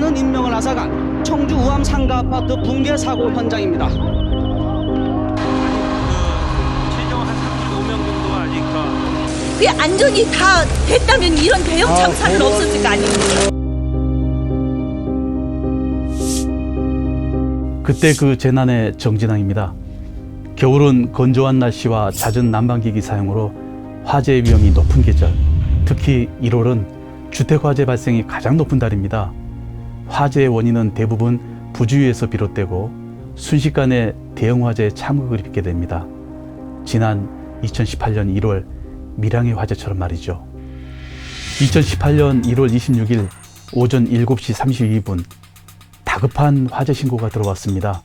많은 인명을 앗아간 청주 우암 상가 아파트 붕괴 사고 현장입니다. 최종 한 35명 정도 아직 그게 안전이 다 됐다면 이런 대형 참사는 없었을 거 아닙니까? 그때 그 재난의 정진항입니다. 겨울은 건조한 날씨와 잦은 난방기기 사용으로 화재 위험이 높은 계절, 특히 1월은 주택화재 발생이 가장 높은 달입니다. 화재의 원인은 대부분 부주의에서 비롯되고 순식간에 대형 화재에 참극을 입게 됩니다. 지난 2018년 1월 밀양의 화재처럼 말이죠. 2018년 1월 26일 오전 7시 32분 다급한 화재 신고가 들어왔습니다.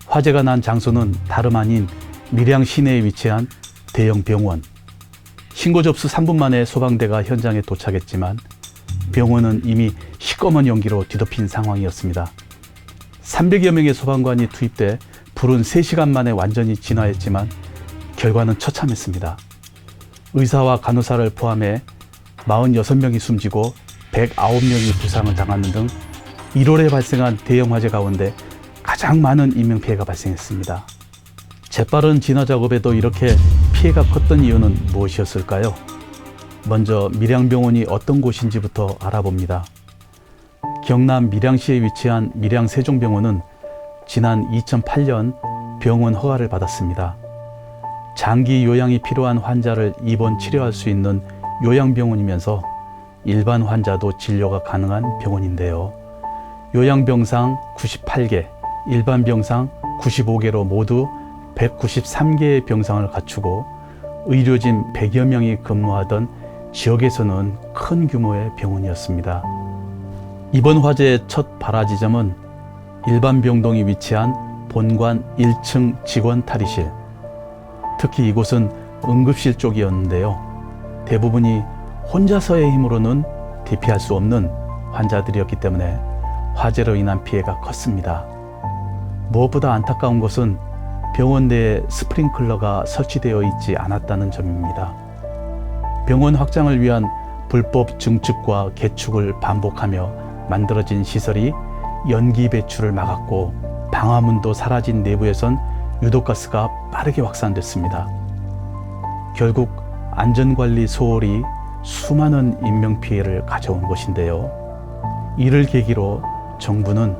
화재가 난 장소는 다름 아닌 밀양 시내에 위치한 대형 병원. 신고 접수 3분 만에 소방대가 현장에 도착했지만 병원은 이미 시꺼먼 연기로 뒤덮인 상황이었습니다. 300여 명의 소방관이 투입돼 불은 3시간 만에 완전히 진화했지만 결과는 처참했습니다. 의사와 간호사를 포함해 46명이 숨지고 109명이 부상을 당하는 등 1월에 발생한 대형 화재 가운데 가장 많은 인명피해가 발생했습니다. 재빠른 진화 작업에도 이렇게 피해가 컸던 이유는 무엇이었을까요? 먼저 밀양병원이 어떤 곳인지부터 알아봅니다. 경남 밀양시에 위치한 밀양세종병원은 지난 2008년 병원 허가를 받았습니다. 장기 요양이 필요한 환자를 입원 치료할 수 있는 요양병원이면서 일반 환자도 진료가 가능한 병원인데요. 요양병상 98개, 일반 병상 95개로 모두 193개의 병상을 갖추고 의료진 100여 명이 근무하던 지역에서는 큰 규모의 병원이었습니다. 이번 화재의 첫 발화 지점은 일반 병동이 위치한 본관 1층 직원 탈의실. 특히 이곳은 응급실 쪽이었는데요. 대부분이 혼자서의 힘으로는 대피할 수 없는 환자들이었기 때문에 화재로 인한 피해가 컸습니다. 무엇보다 안타까운 것은 병원 내에 스프링클러가 설치되어 있지 않았다는 점입니다. 병원 확장을 위한 불법 증축과 개축을 반복하며 만들어진 시설이 연기 배출을 막았고 방화문도 사라진 내부에선 유독가스가 빠르게 확산됐습니다. 결국 안전관리 소홀이 수많은 인명피해를 가져온 것인데요. 이를 계기로 정부는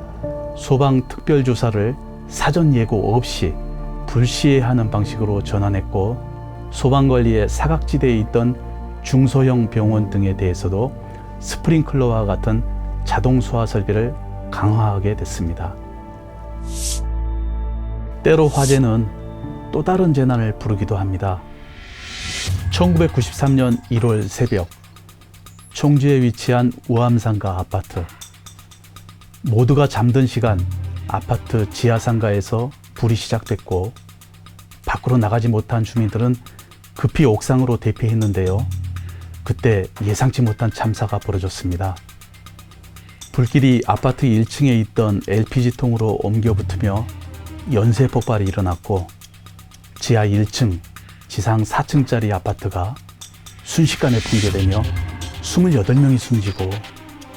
소방특별조사를 사전 예고 없이 불시에 하는 방식으로 전환했고 소방관리에 사각지대에 있던 중소형 병원 등에 대해서도 스프링클러와 같은 자동 소화 설비를 강화하게 됐습니다. 때로 화재는 또 다른 재난을 부르기도 합니다. 1993년 1월 새벽 청주에 위치한 우암상가 아파트. 모두가 잠든 시간 아파트 지하상가에서 불이 시작됐고 밖으로 나가지 못한 주민들은 급히 옥상으로 대피했는데요. 그때 예상치 못한 참사가 벌어졌습니다. 불길이 아파트 1층에 있던 LPG통으로 옮겨 붙으며 연쇄 폭발이 일어났고 지하 1층, 지상 4층짜리 아파트가 순식간에 붕괴되며 28명이 숨지고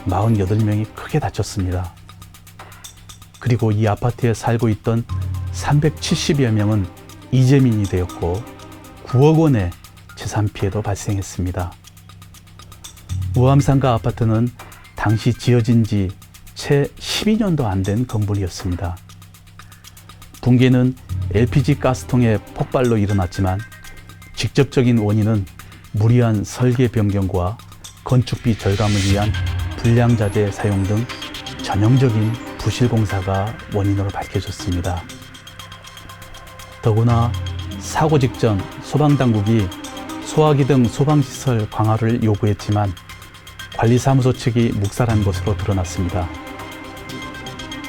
48명이 크게 다쳤습니다. 그리고 이 아파트에 살고 있던 370여 명은 이재민이 되었고 9억 원의 재산 피해도 발생했습니다. 우암상가 아파트는 당시 지어진 지 채 12년도 안 된 건물이었습니다. 붕괴는 LPG 가스통의 폭발로 일어났지만 직접적인 원인은 무리한 설계 변경과 건축비 절감을 위한 불량자재 사용 등 전형적인 부실공사가 원인으로 밝혀졌습니다. 더구나 사고 직전 소방당국이 소화기 등 소방시설 강화를 요구했지만 관리사무소 측이 묵살한 것으로 드러났습니다.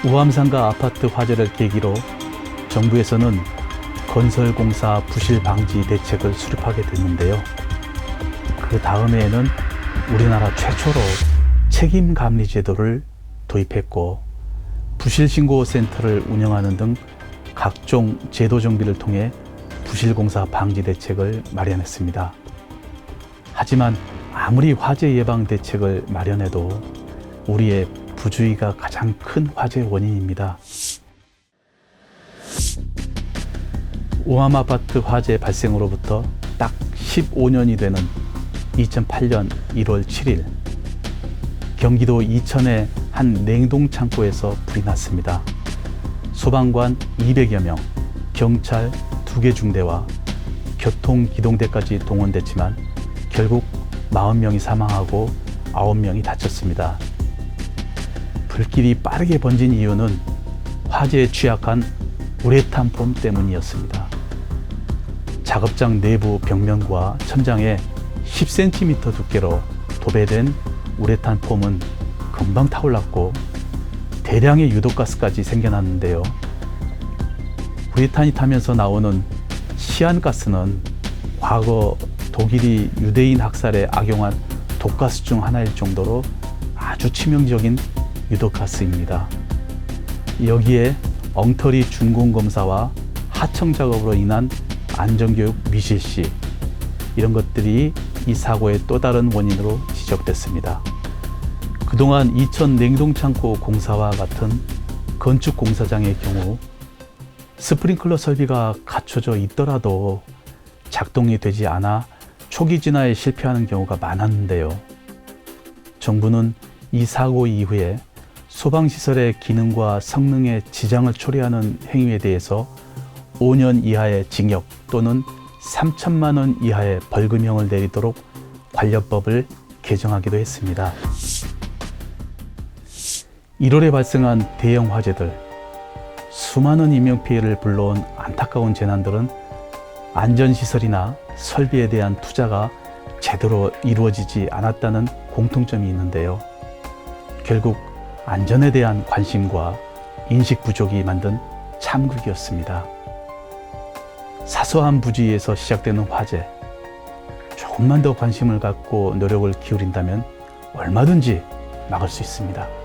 우암상가 아파트 화재를 계기로 정부에서는 건설공사 부실 방지 대책을 수립하게 됐는데요. 그 다음해에는 우리나라 최초로 책임감리 제도를 도입했고 부실신고센터를 운영하는 등 각종 제도 정비를 통해 부실공사 방지 대책을 마련했습니다. 하지만 아무리 화재 예방 대책을 마련해도 우리의 부주의가 가장 큰 화재 원인입니다. 오암아파트 화재 발생으로부터 딱 15년이 되는 2008년 1월 7일 경기도 이천의 한 냉동창고에서 불이 났습니다. 소방관 200여 명, 경찰 2개 중대와 교통기동대까지 동원됐지만 결국 40명이 사망하고 9명이 다쳤습니다. 불길이 빠르게 번진 이유는 화재에 취약한 우레탄 폼 때문이었습니다. 작업장 내부 벽면과 천장에 10cm 두께로 도배된 우레탄 폼은 금방 타올랐고 대량의 유독가스까지 생겨났는데요. 우레탄이 타면서 나오는 시안가스는 과거 독일이 유대인 학살에 악용한 독가스 중 하나일 정도로 아주 치명적인 유독가스입니다. 여기에 엉터리 준공검사와 하청 작업으로 인한 안전교육 미실시, 이런 것들이 이 사고의 또 다른 원인으로 지적됐습니다. 그동안 이천 냉동창고 공사와 같은 건축 공사장의 경우 스프링클러 설비가 갖춰져 있더라도 작동이 되지 않아 초기 진화에 실패하는 경우가 많았는데요. 정부는 이 사고 이후에 소방시설의 기능과 성능에 지장을 초래하는 행위에 대해서 5년 이하의 징역 또는 3천만 원 이하의 벌금형을 내리도록 관련법을 개정하기도 했습니다. 1월에 발생한 대형 화재들, 수많은 인명피해를 불러온 안타까운 재난들은 안전시설이나 설비에 대한 투자가 제대로 이루어지지 않았다는 공통점이 있는데요. 결국 안전에 대한 관심과 인식 부족이 만든 참극이었습니다. 사소한 부주의에서 시작되는 화재, 조금만 더 관심을 갖고 노력을 기울인다면 얼마든지 막을 수 있습니다.